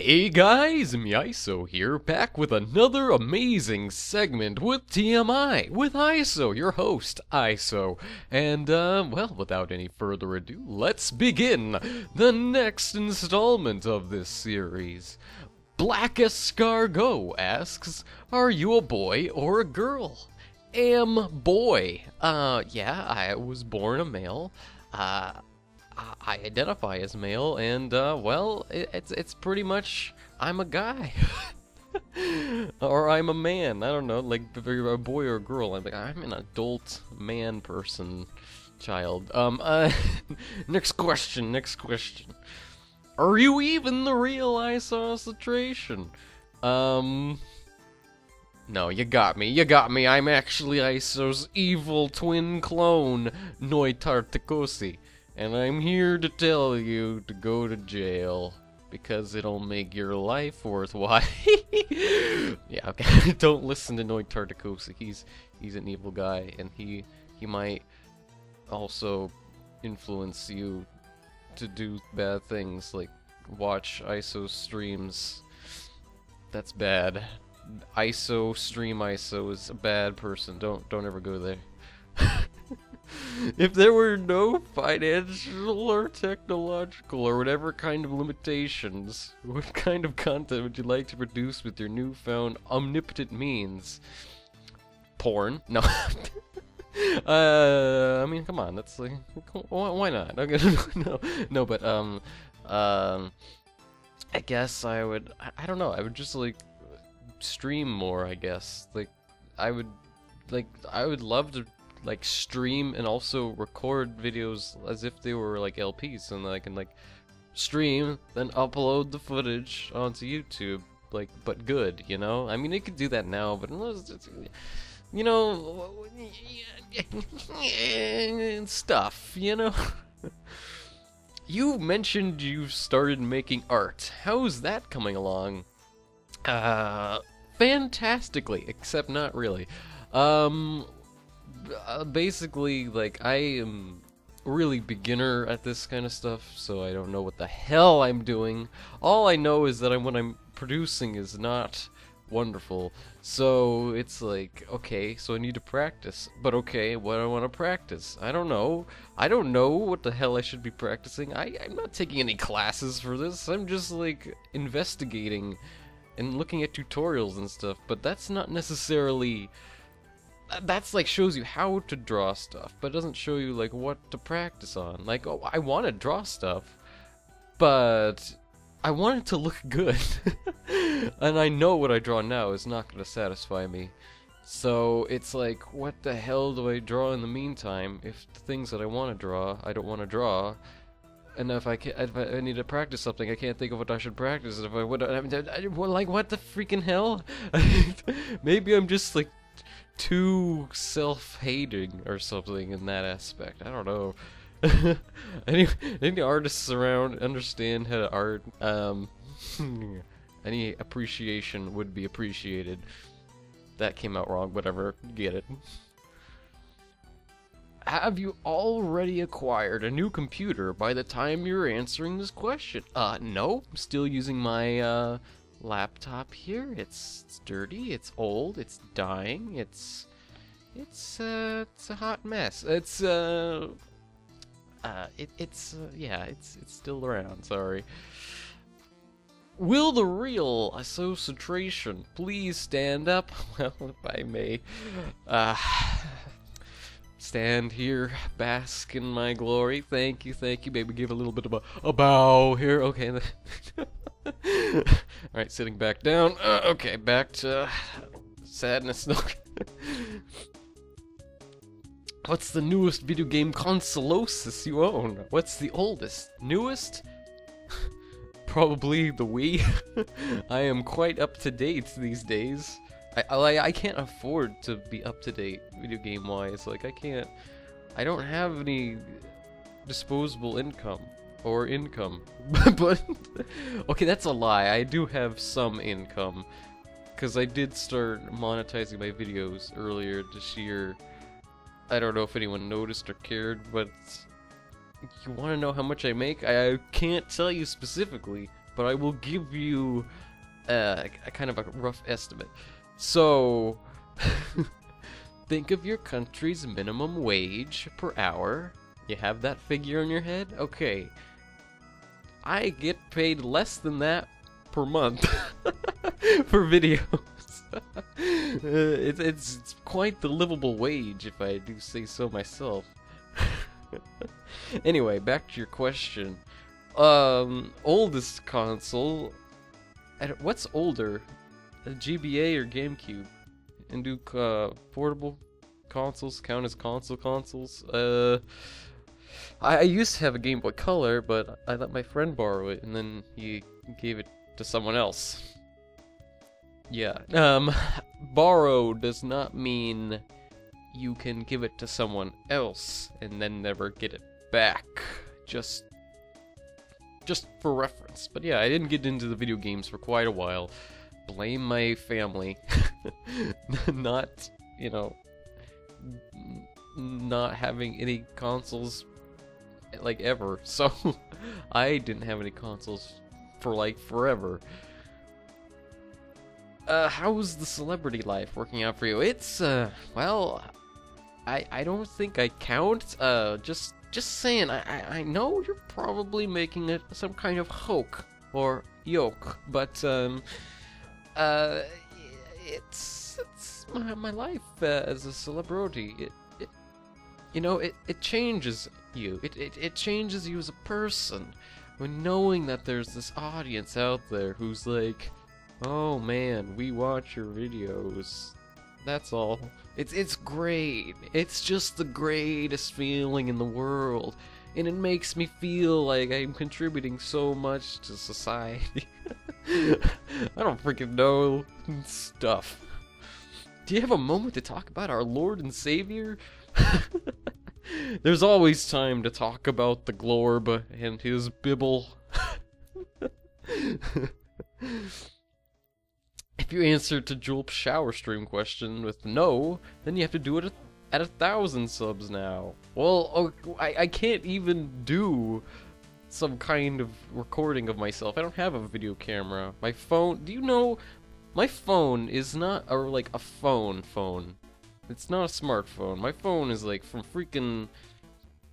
Hey guys, Miiso here, back with another amazing segment with TMI, with ISO, your host, ISO. And, well, without any further ado, let's begin the next installment of this series. Black Escargot asks, are you a boy or a girl? Am boy. Yeah, I was born a male. I identify as male, and well, it's pretty much I'm a guy, or I'm a man. I don't know, like if you're a boy or a girl. I'm an adult man person, child. Next question. Are you even the real isocentration? No, you got me. I'm actually Iso's evil twin clone, Noitartakosi. And I'm here to tell you to go to jail, because it'll make your life worthwhile. Yeah, okay. Don't listen to Noitartakosi. He's an evil guy, and he might also influence you to do bad things, like watch ISO streams. That's bad. Stream ISO is a bad person. Don't ever go there. If there were no financial or technological or whatever kind of limitations, what kind of content would you like to produce with your newfound omnipotent means? Porn? No. I mean, come on, that's like, why not? Okay, no, but, I guess I would, I don't know, I would just, like, stream more, I guess. Like, I would love to like stream and also record videos as if they were like LPs, and I can like stream then upload the footage onto YouTube, like, but good, you know? I mean, they could do that now, but you know, stuff, you know? You mentioned you started making art. How's that coming along? Fantastically, except not really. Basically, like, I am really beginner at this kind of stuff, so I don't know what the hell I'm doing. All I know is that what I'm producing is not wonderful, so it's like, okay, so I need to practice. But okay, what do I want to practice? I don't know what the hell I should be practicing. I'm not taking any classes for this. I'm just, like, investigating and looking at tutorials and stuff, but that's not necessarily... That's like shows you how to draw stuff, but doesn't show you like what to practice on. Like, oh, I want to draw stuff, but I want it to look good. And I know what I draw now is not going to satisfy me. So it's like, what the hell do I draw in the meantime if the things that I want to draw, I don't want to draw? And if I need to practice something, I can't think of what I should practice. If I would, like, what the freaking hell? Maybe I'm just like too self-hating or something in that aspect. I don't know. Any artists around understand how to art? Any appreciation would be appreciated. That came out wrong, whatever, get it. Have you already acquired a new computer by the time you're answering this question? No, I'm still using my laptop here. It's dirty, it's old, it's dying, it's a hot mess. Yeah, it's still around, sorry. Will the real association please stand up? Well, if I may, stand here, bask in my glory. Thank you, maybe give a little bit of a bow here, okay. Alright, sitting back down. Okay, back to sadness. What's the newest video game consolosis you own? What's the oldest? Newest? Probably the Wii. I am quite up to date these days. I can't afford to be up to date video game wise. Like, I don't have any disposable income. Or income. But okay, that's a lie. I do have some income, because I did start monetizing my videos earlier this year. I don't know if anyone noticed or cared, but you want to know how much I make? I can't tell you specifically, but I will give you a kind of a rough estimate. So, think of your country's minimum wage per hour. You have that figure in your head? Okay. I get paid less than that per month for videos. It's quite the livable wage, if I do say so myself. Anyway, back to your question. Oldest console. What's older? A GBA or GameCube? And do portable consoles count as consoles? I used to have a Game Boy Color, but I let my friend borrow it, and then he gave it to someone else. Yeah. Borrow does not mean you can give it to someone else and then never get it back. Just for reference. But yeah, I didn't get into the video games for quite a while. Blame my family. Not, you know, not having any consoles like ever. So I didn't have any consoles for like forever. How's the celebrity life working out for you? It's well, I don't think I count. Just saying, I know you're probably making it some kind of hoke or yoke, but it's my life as a celebrity. It changes you. It changes you as a person when knowing that there's this audience out there who's like, oh man, we watch your videos. That's all. It's great. It's just the greatest feeling in the world. And it makes me feel like I'm contributing so much to society. I don't freaking know stuff. Do you have a moment to talk about our Lord and Savior? There's always time to talk about the Glorb and his Bibble. If you answer to Julp's shower stream question with no, then you have to do it at 1,000 subs now. Well, I can't even do some kind of recording of myself. I don't have a video camera. My phone, do you know, my phone is not like a phone. It's not a smartphone. My phone is like from freaking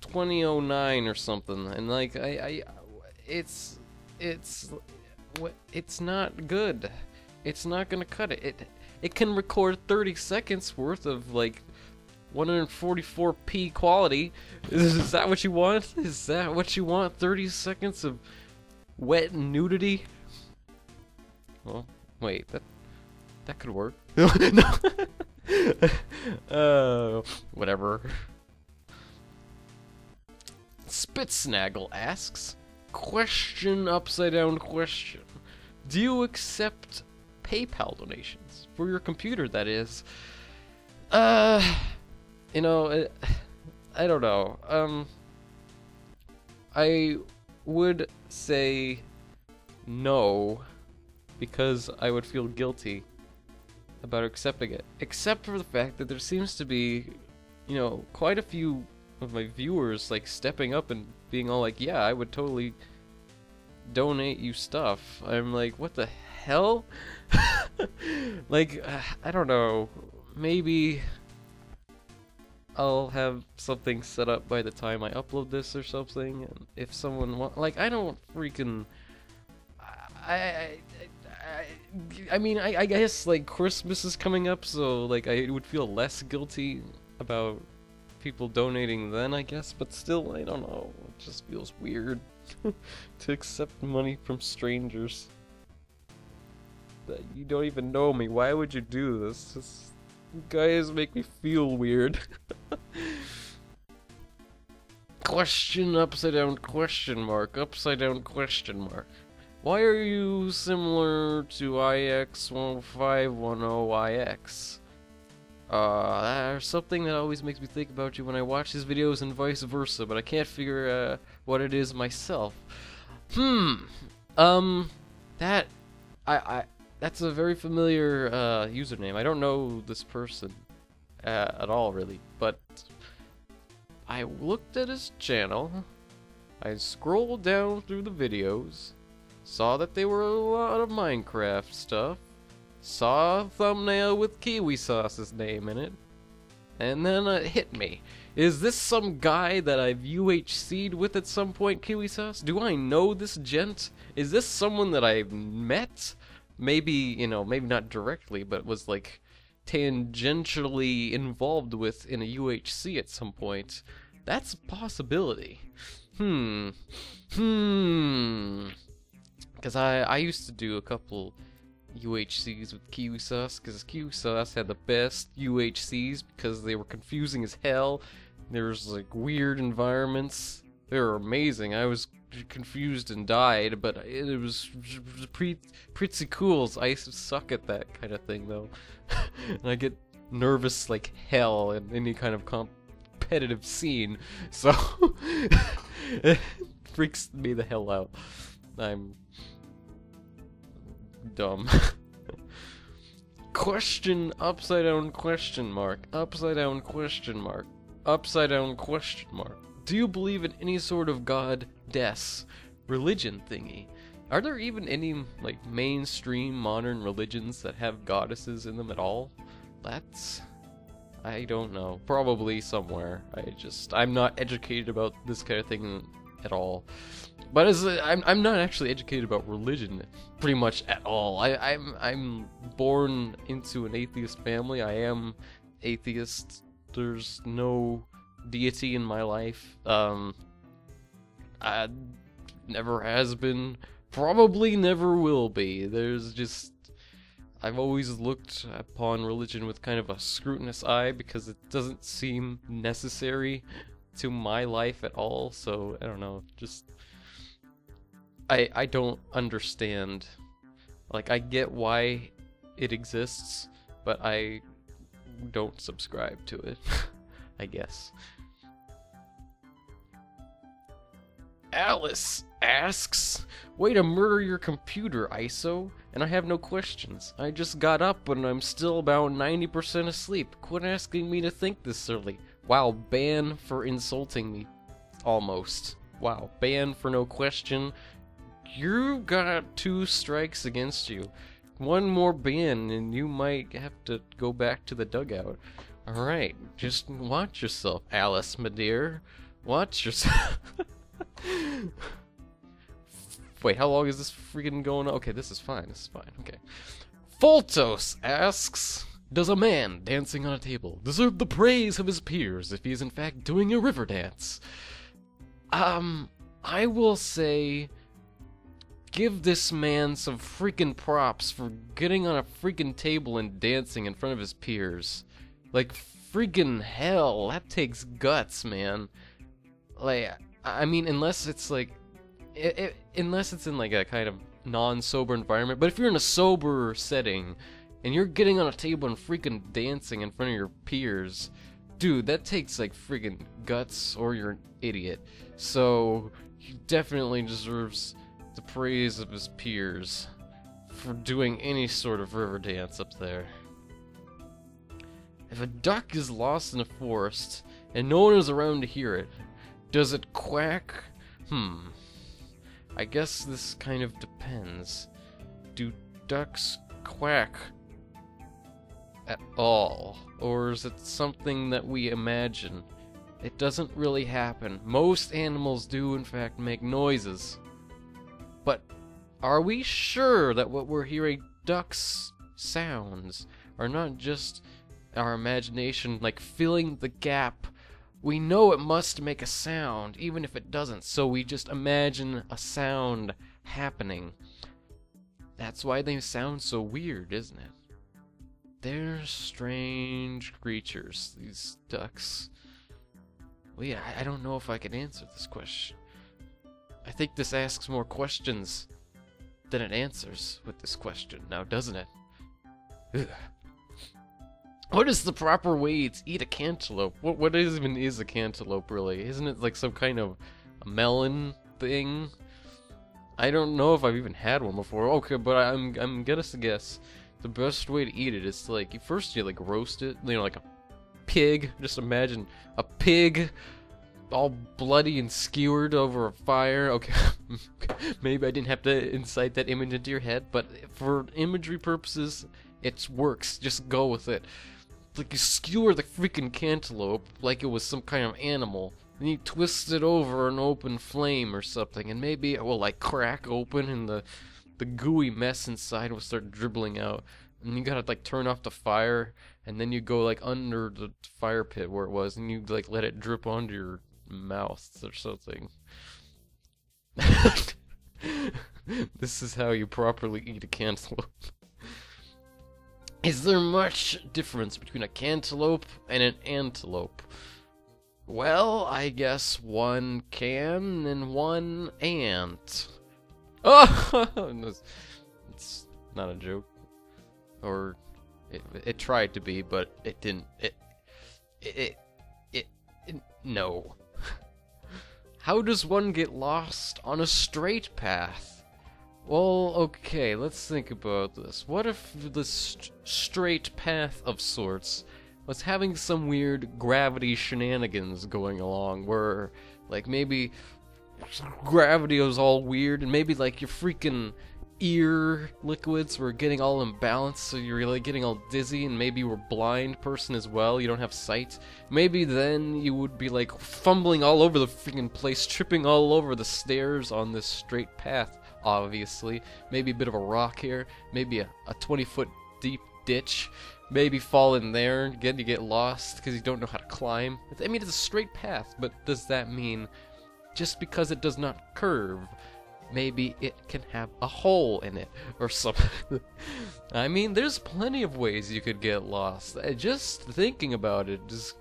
2009 or something, and like it's not good. It's not gonna cut it. It can record 30 seconds worth of like 144p quality. Is that what you want? Is that what you want? 30 seconds of wet nudity? Well, wait, that could work. No. Whatever. Spitsnaggle asks, question upside down question. Do you accept PayPal donations for your computer, that is? You know, I don't know. I would say no, because I would feel guilty about accepting it. Except for the fact that there seems to be, you know, quite a few of my viewers like stepping up and being all like, yeah, I would totally donate you stuff. I'm like, what the hell? Like, I don't know. Maybe I'll have something set up by the time I upload this or something. And if someone like, I don't freaking. I mean, I guess like Christmas is coming up, so like I would feel less guilty about people donating then, I guess. But still, I don't know. It just feels weird to accept money from strangers that you don't even know me. Why would you do this? Just, you guys make me feel weird. Question upside down question mark upside down question mark. Why are you similar to IX1510IX? There's something that always makes me think about you when I watch these videos and vice versa, but I can't figure what it is myself. That's a very familiar username. I don't know this person at all, really, but I looked at his channel, I scrolled down through the videos, Saw that they were a lot of Minecraft stuff. Saw a thumbnail with Kiwi Sauce's name in it. And then it hit me. Is this some guy that I've UHC'd with at some point, Kiwi Sauce? Do I know this gent? Is this someone that I've met? Maybe, you know, maybe not directly, but was like tangentially involved with in a UHC at some point. That's a possibility. Because I used to do a couple UHCs with Kiwi Sauce, because Kiwi Sauce had the best UHCs because they were confusing as hell. There was like weird environments. They were amazing. I was confused and died, but it was pretty cool. I used to suck at that kind of thing though. And I get nervous like hell in any kind of competitive scene, so it freaks me the hell out. I'm dumb. Question upside down question mark, upside down question mark, upside down question mark. Do you believe in any sort of goddess religion thingy? Are there even any like mainstream modern religions that have goddesses in them at all? I don't know. Probably somewhere. I'm not educated about this kind of thing at all. But I'm not actually educated about religion pretty much at all. I'm born into an atheist family. I am atheist. There's no deity in my life. I never has been. Probably never will be. I've always looked upon religion with kind of a scrutinous eye because it doesn't seem necessary to my life at all. So I don't know. I don't understand. Like, I get why it exists, but I don't subscribe to it. I guess. Alice asks, way to murder your computer, ISO, and I have no questions. I just got up and I'm still about 90% asleep. Quit asking me to think this early. Wow, ban for insulting me. Almost. Wow, ban for no question. You got 2 strikes against you. One more ban and you might have to go back to the dugout. Alright, just watch yourself, Alice, my dear. Watch yourself. Wait, how long is this freaking going on? Okay, this is fine, okay. Fultos asks, does a man dancing on a table deserve the praise of his peers if he is in fact doing a river dance? I will say, give this man some freaking props for getting on a freaking table and dancing in front of his peers. Like, freaking hell, that takes guts, man. Like, I mean, unless it's like, unless it's in like a kind of non-sober environment, but if you're in a sober setting and you're getting on a table and freaking dancing in front of your peers, dude, that takes like freaking guts, or you're an idiot. So he definitely deserves the praise of his peers for doing any sort of river dance up there. If a duck is lost in a forest and no one is around to hear it, does it quack? I guess this kind of depends. Do ducks quack at all? Or is it something that we imagine? It doesn't really happen. Most animals do in fact make noises. But are we sure that what we're hearing, ducks' sounds, are not just our imagination like filling the gap? We know it must make a sound, even if it doesn't, so we just imagine a sound happening. That's why they sound so weird, isn't it? They're strange creatures, these ducks. Well, yeah, I don't know if I can answer this question. I think this asks more questions than it answers with this question now, doesn't it? Ugh. What is the proper way to eat a cantaloupe? What even is a cantaloupe, really? Isn't it like some kind of a melon thing? I don't know if I've even had one before. Okay, but I'm gonna guess the best way to eat it is to, like, first you like roast it, you know, like a pig. Just imagine a pig all bloody and skewered over a fire. Okay, maybe I didn't have to incite that image into your head, but for imagery purposes, it works. Just go with it. Like you skewer the freaking cantaloupe like it was some kind of animal, and you twist it over an open flame or something, and maybe it will like crack open and the gooey mess inside will start dribbling out. And you gotta like turn off the fire, and then you go like under the fire pit where it was, and you like let it drip onto your mouth or something. This is how you properly eat a cantaloupe. Is there much difference between a cantaloupe and an antelope? Well, I guess one can and one ant. Oh, it's not a joke. Or it tried to be, but it didn't. No. How does one get lost on a straight path? Well, okay, let's think about this. What if the straight path of sorts was having some weird gravity shenanigans going along, where, like, maybe gravity was all weird, and maybe, like, your freaking ear liquids were getting all imbalanced, so you're like getting all dizzy, and maybe you were a blind person as well, you don't have sight. Maybe then you would be like fumbling all over the freaking place, tripping all over the stairs on this straight path, obviously. Maybe a bit of a rock here, maybe a 20-foot deep ditch, maybe fall in there, again you get lost because you don't know how to climb. I mean, it's a straight path, but does that mean just because it does not curve, maybe it can have a hole in it, or something? I mean, there's plenty of ways you could get lost. Just thinking about it is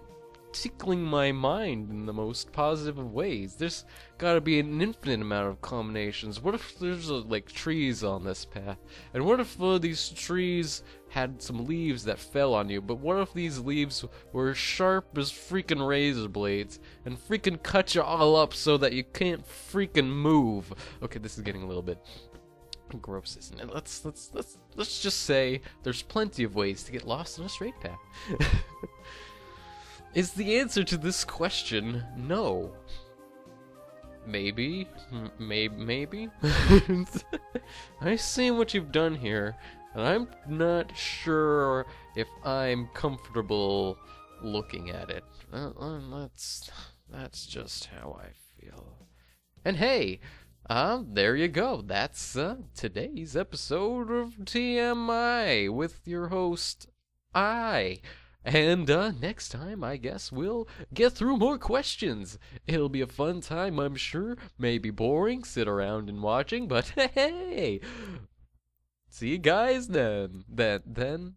tickling my mind in the most positive of ways. There's gotta be an infinite amount of combinations. What if there's like trees on this path? And what if these trees had some leaves that fell on you? But what if these leaves were sharp as freaking razor blades and freaking cut you all up so that you can't freaking move? Okay, this is getting a little bit gross, isn't it? Let's just say there's plenty of ways to get lost on a straight path. Is the answer to this question no? Maybe? Maybe? I see what you've done here, and I'm not sure if I'm comfortable looking at it. That's just how I feel. And hey, there you go. That's today's episode of TMI with your host, I. And next time, I guess we'll get through more questions. It'll be a fun time, I'm sure. Maybe boring, sit around and watching, but hey! See you guys then. Then.